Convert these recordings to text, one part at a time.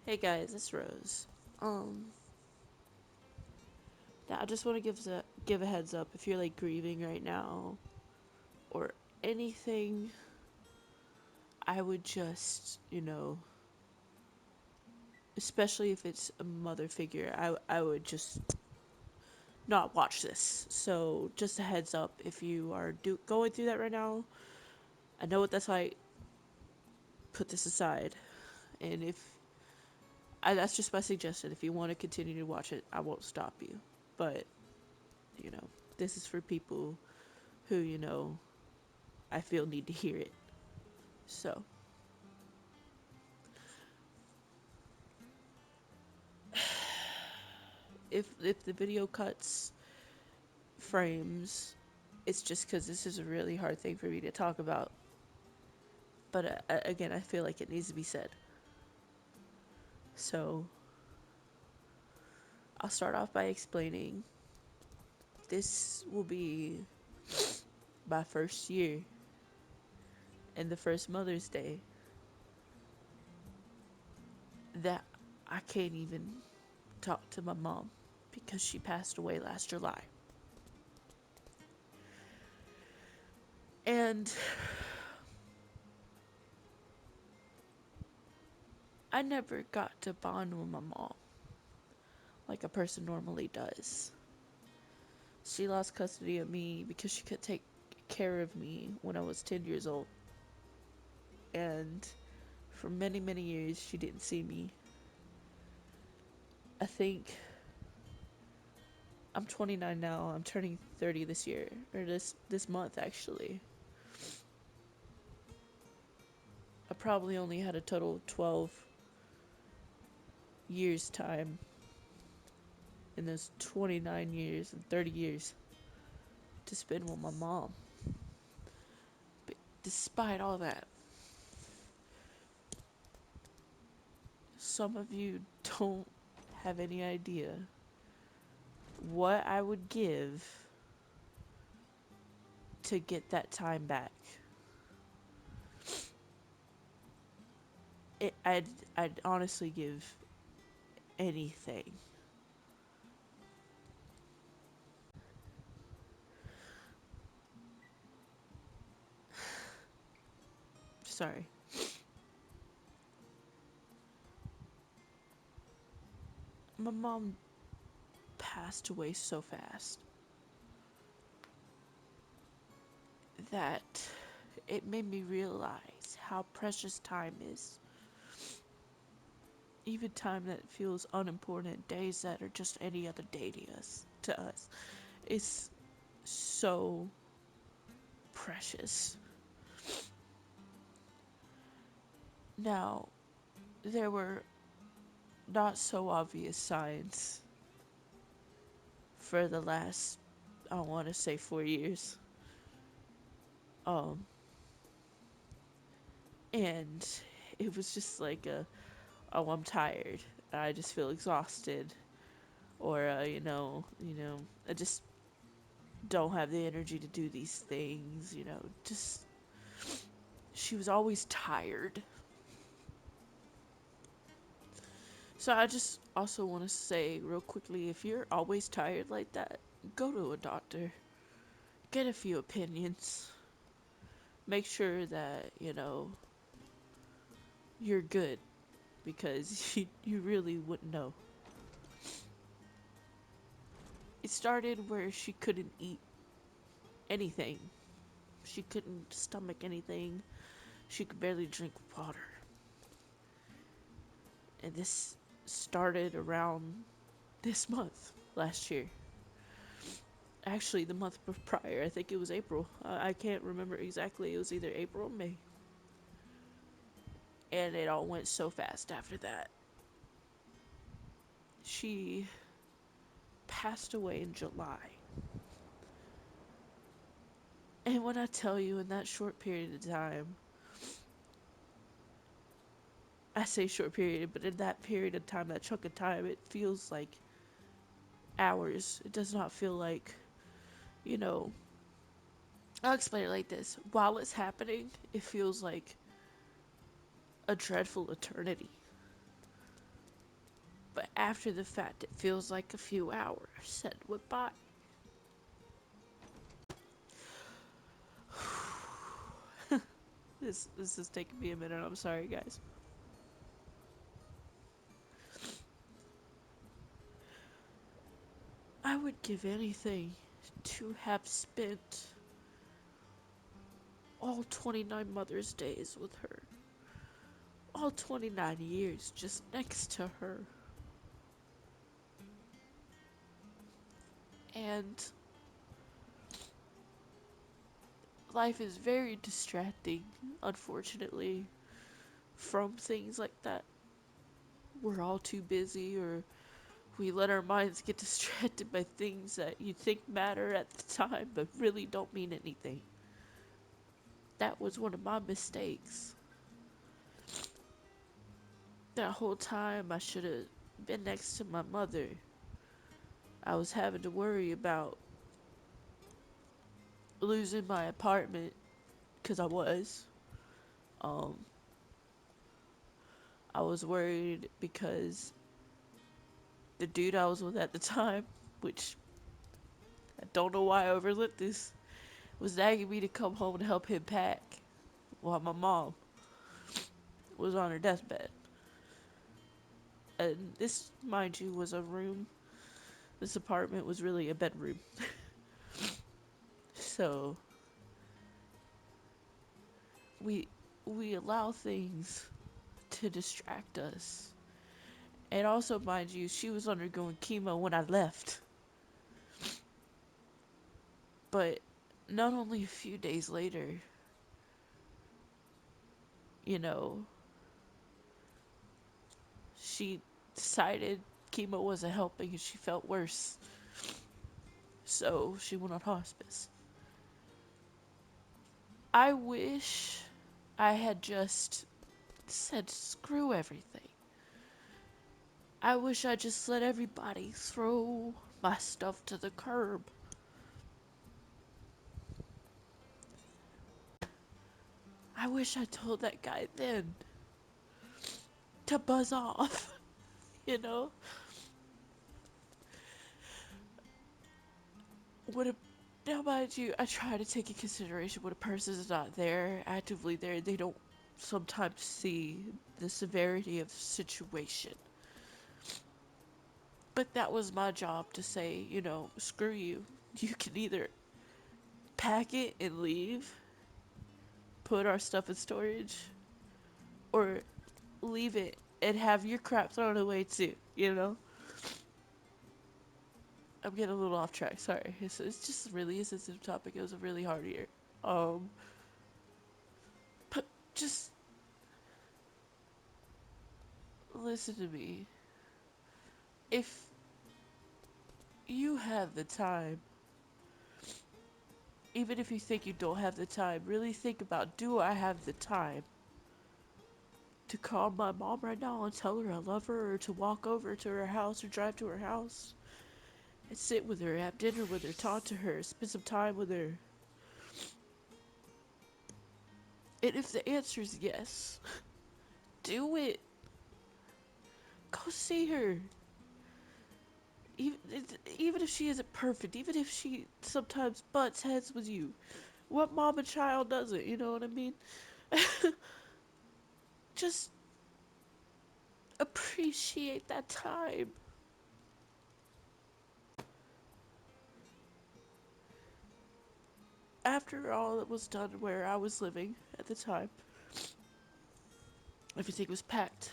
Hey guys, it's Rose. Um, now I just want to give a heads up if you're like grieving right now or anything. I would just, especially if it's a mother figure, I would just not watch this. So just a heads up if you are going through that right now. I know what that's like. Put this aside, and if that's just my suggestion. If you want to continue to watch it, I won't stop you. But you know, this is for people who I feel need to hear it. So, if the video cuts frames, it's just because this is a really hard thing for me to talk about. But again, I feel like it needs to be said. So, I'll start off by explaining this will be my first year and the first Mother's Day that I can't even talk to my mom because she passed away last July. And I never got to bond with my mom like a person normally does. She lost custody of me because she could take care of me when I was 10 years old. And for many, many years, she didn't see me. I think I'm 29 now. I'm turning 30 this year, or this month actually. I probably only had a total of 12 years time in those 29 years and 30 years to spend with my mom. But despite all that, some of you don't have any idea what I would give to get that time back. I'd honestly give anything. Sorry. My mom passed away so fast that it made me realize how precious time is. Even time that feels unimportant, days that are just any other day to us, is so precious. Now, there were not so obvious signs for the last, I want to say, 4 years. Um, and it was just like oh, I'm tired. I just feel exhausted, or I just don't have the energy to do these things. Just she was always tired. So I just also want to say real quickly, if you're always tired like that, go to a doctor. Get a few opinions. Make sure that, you're good because you really wouldn't know. It started where she couldn't eat anything. She couldn't stomach anything. She could barely drink water. And this started around this month last year. Actually, the month prior, I think it was April. I can't remember exactly. It was either April or May. And it all went so fast after that. She passed away in July. And when I tell you in that short period of time, I say short period, but in that period of time, that chunk of time, it feels like hours. It does not feel like, you know, I'll explain it like this. While it's happening, it feels like a dreadful eternity. after the fact, it feels like a few hours said went by. This is taking me a minute. I'm sorry, guys. I would give anything to have spent all 29 Mother's Days with her. All 29 years just next to her. And life is very distracting, unfortunately, from things like that. We're all too busy, or we let our minds get distracted by things that you think matter at the time but really don't mean anything. That was one of my mistakes. That whole time I should have been next to my mother. I was having to worry about losing my apartment because I was. Um, I was worried because the dude I was with at the time, which I don't know why I overlooked this, was nagging me to come home and help him pack while my mom was on her deathbed. And this, mind you, was a room. This apartment was really a bedroom. So we we allow things to distract us. And also, mind you, she was undergoing chemo when I left. But not only a few days later, you know, she decided chemo wasn't helping and she felt worse. So she went on hospice. I wish I had just said screw everything. I wish I just let everybody throw my stuff to the curb. I wish I told that guy then to buzz off, you know? Would a Now, mind you, I try to take in consideration when a person is not there, actively there, they don't sometimes see the severity of the situation. But that was my job to say, screw you. You can either pack it and leave, put our stuff in storage, or leave it and have your crap thrown away too, you know? I'm getting a little off track, sorry. It's just really a sensitive topic. It was a really hard year. Um, but just listen to me. If you have the time, even if you think you don't have the time, really think about, do I have the time to call my mom right now and tell her I love her, or to walk over to her house or drive to her house and sit with her, have dinner with her, talk to her, spend some time with her? And if the answer is yes, do it. Go see her. Even, even if she isn't perfect, even if she sometimes butts heads with you. What mom and child doesn't, you know what I mean? Just appreciate that time. After all that was done where I was living at the time, everything was packed.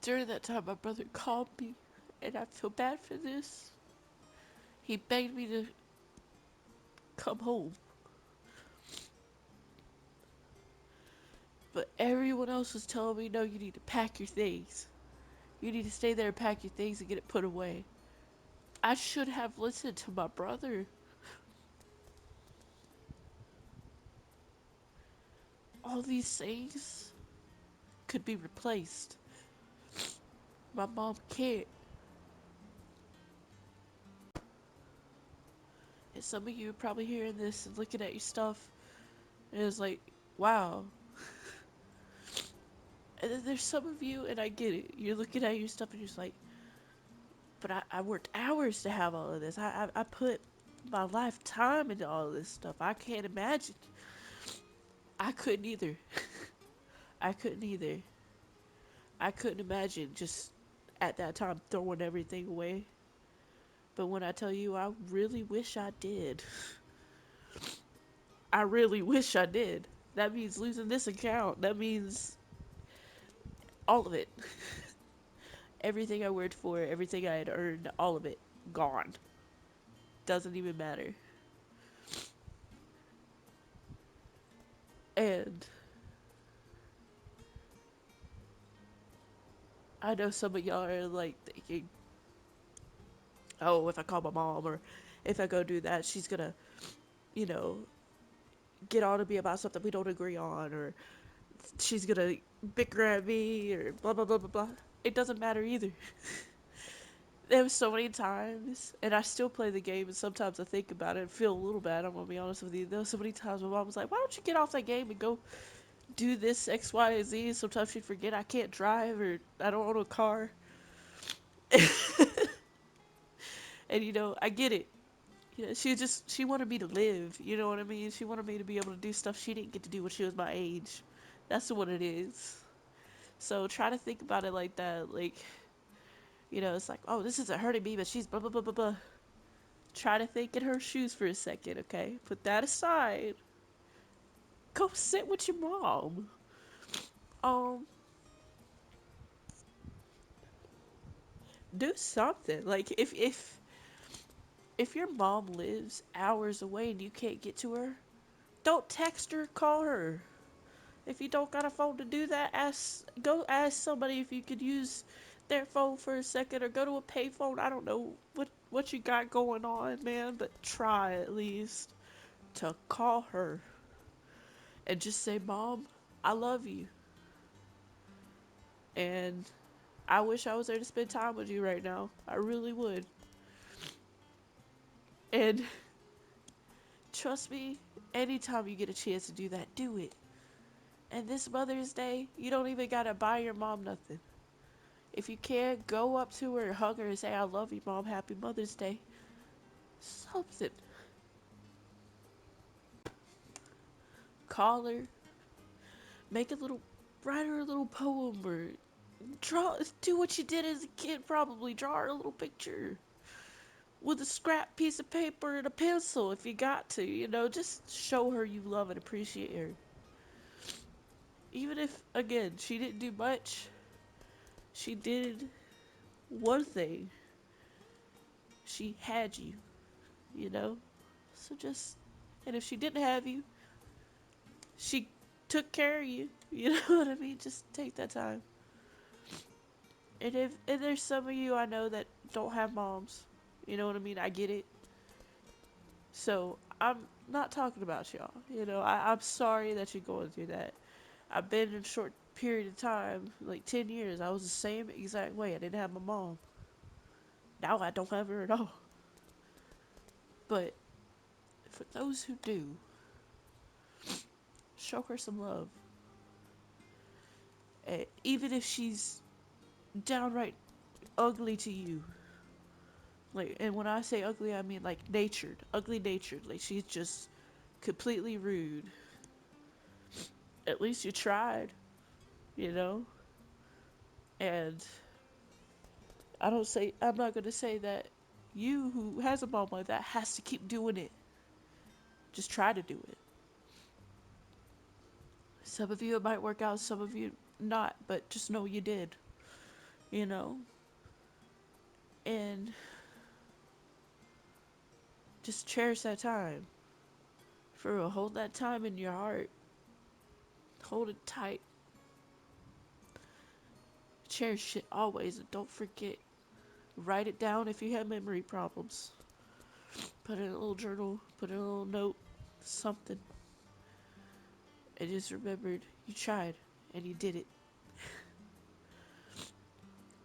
During that time, my brother called me, and I feel bad for this. He begged me to come home, but everyone else was telling me, no, you need to pack your things. You need to stay there and pack your things and get it put away. I should have listened to my brother. All these things could be replaced. My mom can't. And some of you are probably hearing this and looking at your stuff, and it's like, wow, And then there's some of you, and I get it. You're looking at your stuff and you're just like, but I worked hours to have all of this. I put my lifetime into all of this stuff. I can't imagine. I couldn't either. I couldn't either. I couldn't imagine just at that time throwing everything away. But when I tell you, I really wish I did. I really wish I did. That means losing this account. That means all of it. Everything I worked for, everything I had earned, all of it gone. Doesn't even matter. And I know some of y'all are like thinking, oh, if I call my mom or if I go do that, she's gonna, you know, get on to me about something we don't agree on, or she's gonna bicker at me, or blah, blah, blah, blah, blah. It doesn't matter either. There was so many times, and I still play the game, and sometimes I think about it and feel a little bad. I'm gonna be honest with you. There was so many times my mom was like, "Why don't you get off that game and go do this X, Y, and Z?" Sometimes she'd forget I can't drive or I don't own a car, and I get it. She wanted me to live. You know what I mean? She wanted me to be able to do stuff she didn't get to do when she was my age. That's what it is. So try to think about it like that. Like, it's like, oh, this isn't hurting me, but she's blah blah blah blah blah. Try to think in her shoes for a second, okay? Put that aside. Go sit with your mom. Um, do something. Like if your mom lives hours away and you can't get to her, don't text her, call her. If you don't got a phone to do that, go ask somebody if you could use their phone for a second, or go to a payphone. I don't know what you got going on, man, but try at least to call her and just say, "Mom, I love you, and I wish I was there to spend time with you right now. I really would." And trust me, anytime you get a chance to do that, do it. And this Mother's Day, you don't even gotta buy your mom nothing. If you can, go up to her, hug her, and say, "I love you, Mom. Happy Mother's Day." Something. Call her, make a little, write her a little poem, or do what you did as a kid probably. Draw her a little picture with a scrap piece of paper and a pencil if you got to. Just show her you love and appreciate her. Even if, again, she didn't do much, she did one thing. She had you, you know? So just, and if she didn't have you, she took care of you. You know what I mean? Just take that time. And there's some of you I know that don't have moms. You know what I mean? I get it. So I'm not talking about y'all. I'm sorry that you're going through that. I've been in a short period of time, like 10 years, I was the same exact way. I didn't have my mom. Now I don't have her at all. But for those who do, show her some love. Even if she's downright ugly to you. Like, and when I say ugly, I mean like natured, ugly natured. Like she's just completely rude. At least you tried, you know? And I'm not gonna say that you who has a mom like that has to keep doing it. Just try to do it. Some of you it might work out, some of you not, but just know you did, you know? And just cherish that time. For real, hold that time in your heart. Hold it tight. Cherish it always, and don't forget. Write it down if you have memory problems. Put it in a little journal, put in a little note, something. And just remembered you tried and you did it.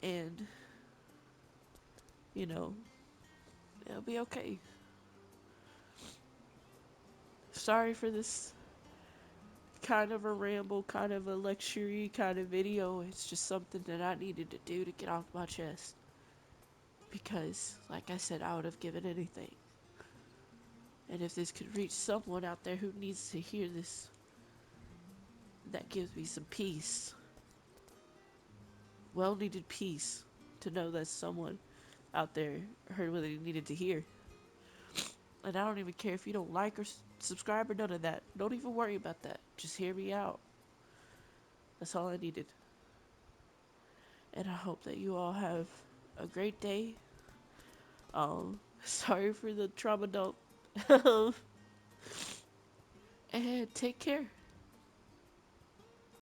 And, you know, it'll be okay. Sorry for this kind of a ramble, kind of a lecture kind of video. It's just something that I needed to do to get off my chest. Because, like I said, I would have given anything. And if this could reach someone out there who needs to hear this, that gives me some peace. Well needed peace to know that someone out there heard what they needed to hear. And I don't even care if you don't like or subscribe or none of that. Don't even worry about that. Just hear me out. That's all I needed. And I hope that you all have a great day. Sorry for the trauma dump. And take care.